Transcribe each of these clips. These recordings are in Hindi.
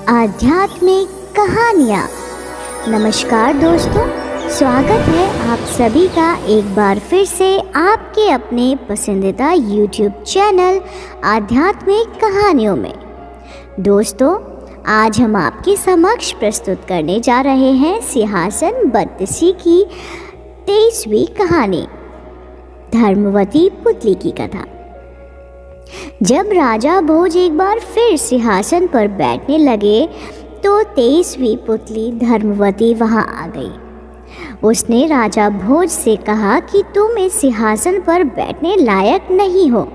आध्यात्मिक कहानियाँ। नमस्कार दोस्तों, स्वागत है आप सभी का एक बार फिर से आपके अपने पसंदीदा YouTube चैनल आध्यात्मिक कहानियों में। दोस्तों, आज हम आपके समक्ष प्रस्तुत करने जा रहे हैं सिंहासन बत्तीसी की 23वीं कहानी, धर्मवती पुतली की कथा। जब राजा भोज एक बार फिर सिंहासन पर बैठने लगे तो 23वीं पुतली धर्मवती वहां आ गई। उसने राजा भोज से कहा कि तुम इस सिंहासन पर बैठने लायक नहीं हो।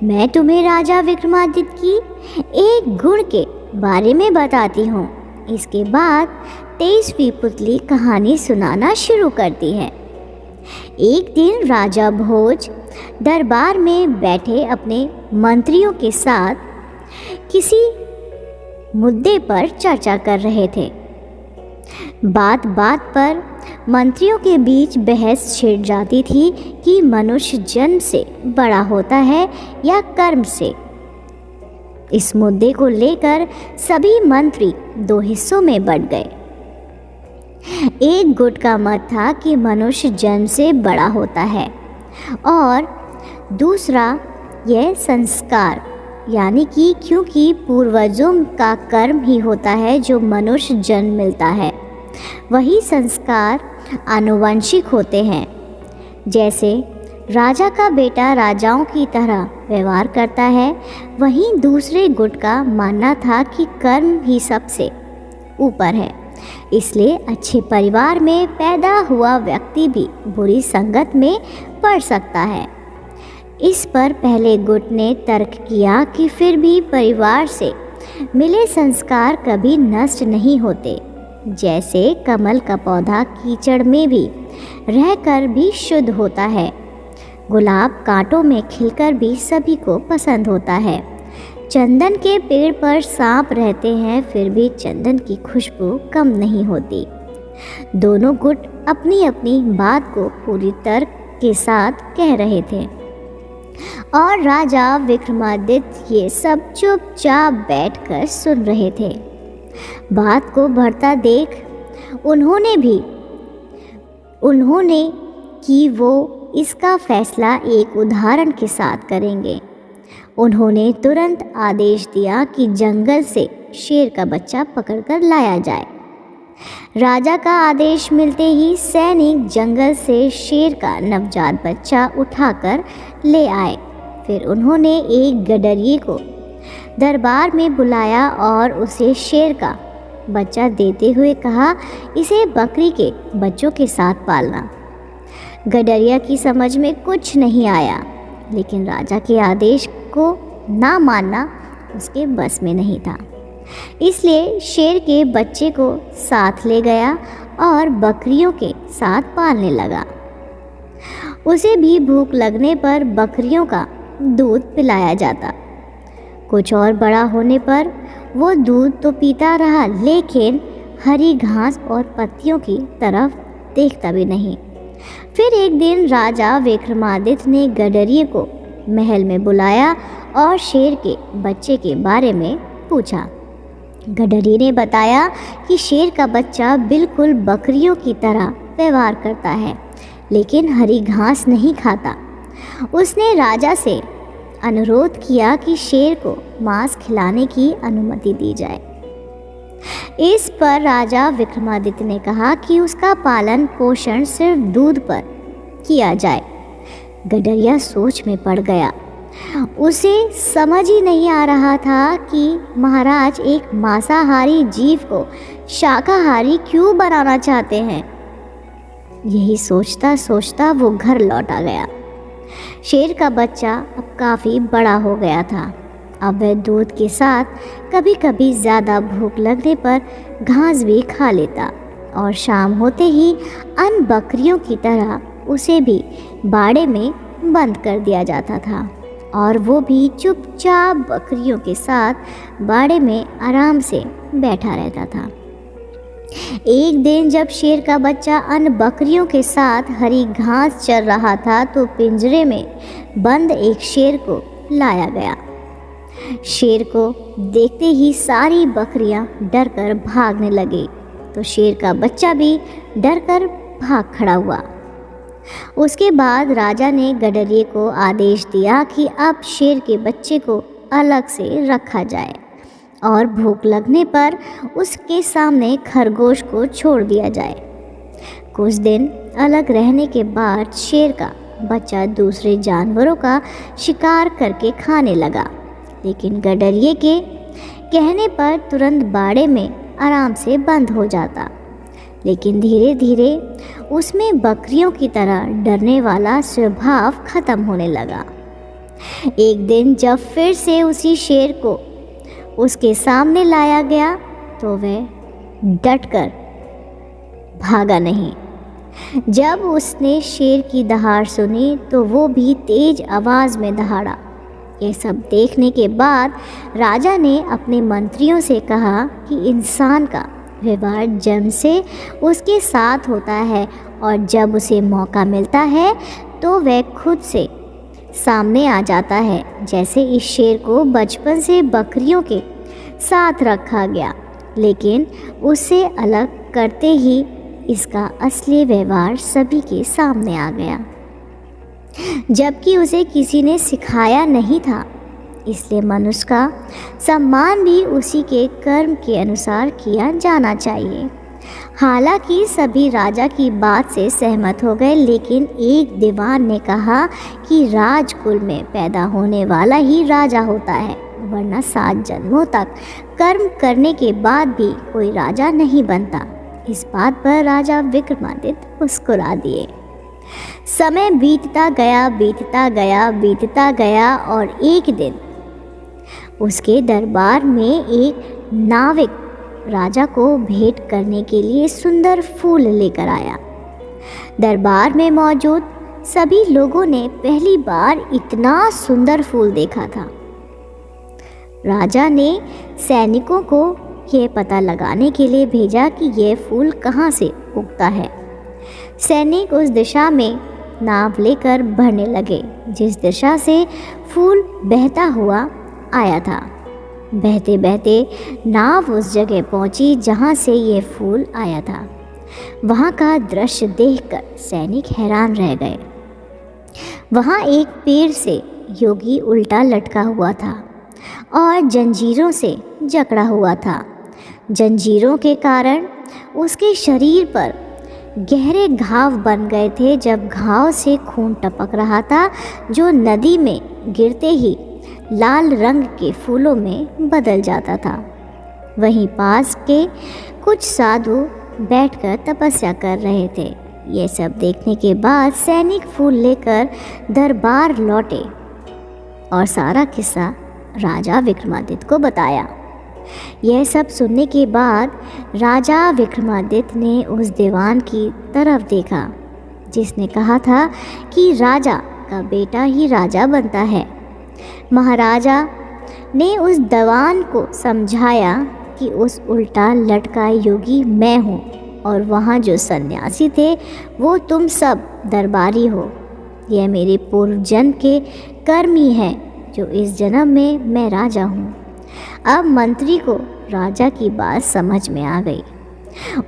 मैं तुम्हें राजा विक्रमादित्य की एक गुण के बारे में बताती हूँ। इसके बाद 23वीं पुतली कहानी सुनाना शुरू करती है। एक दिन राजा भोज दरबार में बैठे अपने मंत्रियों के साथ किसी मुद्दे पर चर्चा कर रहे थे। बात बात पर मंत्रियों के बीच बहस छिड़ जाती थी कि मनुष्य जन्म से बड़ा होता है या कर्म से। इस मुद्दे को लेकर सभी मंत्री दो हिस्सों में बंट गए। एक गुट का मत था कि मनुष्य जन्म से बड़ा होता है और दूसरा यह संस्कार, यानी कि क्योंकि पूर्वजों का कर्म ही होता है जो मनुष्य जन्म मिलता है, वही संस्कार आनुवंशिक होते हैं। जैसे राजा का बेटा राजाओं की तरह व्यवहार करता है, वहीं दूसरे गुट का मानना था कि कर्म ही सबसे ऊपर है। इसलिए अच्छे परिवार में पैदा हुआ व्यक्ति भी बुरी संगत में पड़ सकता है। इस पर पहले गुट ने तर्क किया कि फिर भी परिवार से मिले संस्कार कभी नष्ट नहीं होते। जैसे कमल का पौधा कीचड़ में भी रहकर भी शुद्ध होता है, गुलाब कांटों में खिलकर भी सभी को पसंद होता है, चंदन के पेड़ पर सांप रहते हैं फिर भी चंदन की खुशबू कम नहीं होती। दोनों गुट अपनी अपनी बात को पूरी तर्क के साथ कह रहे थे और राजा विक्रमादित्य ये सब चुपचाप बैठकर सुन रहे थे। बात को बढ़ता देख उन्होंने कि वो इसका फैसला एक उदाहरण के साथ करेंगे। उन्होंने तुरंत आदेश दिया कि जंगल से शेर का बच्चा पकड़कर लाया जाए। राजा का आदेश मिलते ही सैनिक जंगल से शेर का नवजात बच्चा उठाकर ले आए। फिर उन्होंने एक गडरिये को दरबार में बुलाया और उसे शेर का बच्चा देते हुए कहा, इसे बकरी के बच्चों के साथ पालना। गडरिया की समझ में कुछ नहीं आया, लेकिन राजा के आदेश को ना मानना उसके बस में नहीं था। इसलिए शेर के बच्चे को साथ ले गया और बकरियों के साथ पालने लगा। उसे भी भूख लगने पर बकरियों का दूध पिलाया जाता। कुछ और बड़ा होने पर वो दूध तो पीता रहा, लेकिन हरी घास और पत्तियों की तरफ देखता भी नहीं। फिर एक दिन राजा विक्रमादित्य ने गडरिये को महल में बुलाया और शेर के बच्चे के बारे में पूछा। गडरिये ने बताया कि शेर का बच्चा बिल्कुल बकरियों की तरह व्यवहार करता है, लेकिन हरी घास नहीं खाता। उसने राजा से अनुरोध किया कि शेर को मांस खिलाने की अनुमति दी जाए। इस पर राजा विक्रमादित्य ने कहा कि उसका पालन पोषण सिर्फ दूध पर किया जाए। गडरिया सोच में पड़ गया। उसे समझ ही नहीं आ रहा था कि महाराज एक मांसाहारी जीव को शाकाहारी क्यों बनाना चाहते हैं। यही सोचता सोचता वो घर लौटा गया। शेर का बच्चा अब काफ़ी बड़ा हो गया था। अब वह दूध के साथ कभी कभी ज़्यादा भूख लगने पर घास भी खा लेता और शाम होते ही अन्य बकरियों की तरह उसे भी बाड़े में बंद कर दिया जाता था और वो भी चुपचाप बकरियों के साथ बाड़े में आराम से बैठा रहता था। एक दिन जब शेर का बच्चा अन्य बकरियों के साथ हरी घास चर रहा था तो पिंजरे में बंद एक शेर को लाया गया। शेर को देखते ही सारी बकरियां डरकर भागने लगी, तो शेर का बच्चा भी डरकर भाग खड़ा हुआ। उसके बाद राजा ने गडरिये को आदेश दिया कि अब शेर के बच्चे को अलग से रखा जाए और भूख लगने पर उसके सामने खरगोश को छोड़ दिया जाए। कुछ दिन अलग रहने के बाद शेर का बच्चा दूसरे जानवरों का शिकार करके खाने लगा, लेकिन गडरिये के कहने पर तुरंत बाड़े में आराम से बंद हो जाता। लेकिन धीरे धीरे उसमें बकरियों की तरह डरने वाला स्वभाव खत्म होने लगा। एक दिन जब फिर से उसी शेर को उसके सामने लाया गया तो वह डटकर भागा नहीं। जब उसने शेर की दहाड़ सुनी तो वो भी तेज आवाज़ में दहाड़ा। यह सब देखने के बाद राजा ने अपने मंत्रियों से कहा कि इंसान का व्यवहार जन्म से उसके साथ होता है और जब उसे मौका मिलता है तो वह खुद से सामने आ जाता है। जैसे इस शेर को बचपन से बकरियों के साथ रखा गया, लेकिन उससे अलग करते ही इसका असली व्यवहार सभी के सामने आ गया, जबकि उसे किसी ने सिखाया नहीं था। इसलिए मनुष्य का सम्मान भी उसी के कर्म के अनुसार किया जाना चाहिए। हालांकि सभी राजा की बात से सहमत हो गए, लेकिन एक दीवान ने कहा कि राजकुल में पैदा होने वाला ही राजा होता है, वरना 7 जन्मों तक कर्म करने के बाद भी कोई राजा नहीं बनता। इस बात पर राजा विक्रमादित्य मुस्कुरा दिए। समय बीतता गया और एक दिन उसके दरबार में एक नाविक राजा को भेंट करने के लिए सुंदर फूल लेकर आया। दरबार में मौजूद सभी लोगों ने पहली बार इतना सुंदर फूल देखा था। राजा ने सैनिकों को यह पता लगाने के लिए भेजा कि यह फूल कहाँ से उगता है। सैनिक उस दिशा में नाव लेकर बढ़ने लगे जिस दिशा से फूल बहता हुआ आया था। बहते बहते नाव उस जगह पहुंची जहां से ये फूल आया था। वहां का दृश्य देखकर सैनिक हैरान रह गए। वहां एक पेड़ से योगी उल्टा लटका हुआ था और जंजीरों से जकड़ा हुआ था। जंजीरों के कारण उसके शरीर पर गहरे घाव बन गए थे। जब घाव से खून टपक रहा था जो नदी में गिरते ही लाल रंग के फूलों में बदल जाता था। वहीं पास के कुछ साधु बैठकर तपस्या कर रहे थे। ये सब देखने के बाद सैनिक फूल लेकर दरबार लौटे और सारा किस्सा राजा विक्रमादित्य को बताया। यह सब सुनने के बाद राजा विक्रमादित्य ने उस दीवान की तरफ देखा जिसने कहा था कि राजा का बेटा ही राजा बनता है। महाराजा ने उस दीवान को समझाया कि उस उल्टा लटका योगी मैं हूँ और वहाँ जो सन्यासी थे वो तुम सब दरबारी हो। यह मेरे पूर्व जन्म के कर्म ही हैं जो इस जन्म में मैं राजा हूँ। अब मंत्री को राजा की बात समझ में आ गई।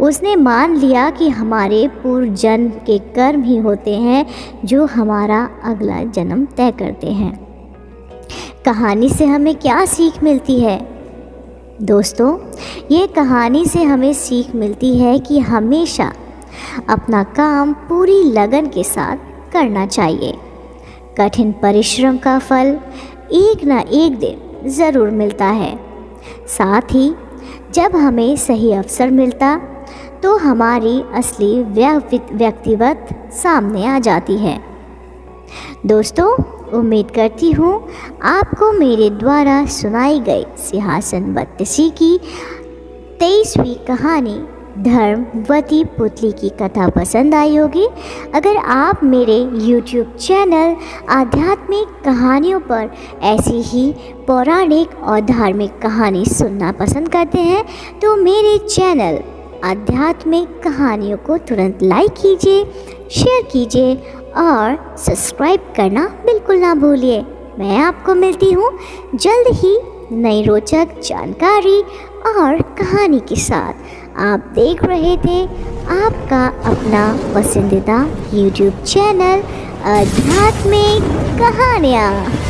उसने मान लिया कि हमारे पूर्व जन्म के कर्म ही होते हैं जो हमारा अगला जन्म तय करते हैं। कहानी से हमें क्या सीख मिलती है? दोस्तों, ये कहानी से हमें सीख मिलती है कि हमेशा अपना काम पूरी लगन के साथ करना चाहिए। कठिन परिश्रम का फल एक ना एक दिन ज़रूर मिलता है। साथ ही जब हमें सही अवसर मिलता तो हमारी असली व्यक्तिगत सामने आ जाती है। दोस्तों, उम्मीद करती हूँ आपको मेरे द्वारा सुनाई गई सिंहासन बत्तीसी की 23वीं कहानी धर्मवती पुतली की कथा पसंद आई होगी। अगर आप मेरे YouTube चैनल आध्यात्मिक कहानियों पर ऐसी ही पौराणिक और धार्मिक कहानी सुनना पसंद करते हैं तो मेरे चैनल आध्यात्मिक कहानियों को तुरंत लाइक कीजिए, शेयर कीजिए और सब्सक्राइब करना बिल्कुल ना भूलिए। मैं आपको मिलती हूँ जल्द ही नई रोचक जानकारी और कहानी के साथ। आप देख रहे थे आपका अपना पसंदीदा YouTube चैनल आध्यात्मिक कहानियाँ।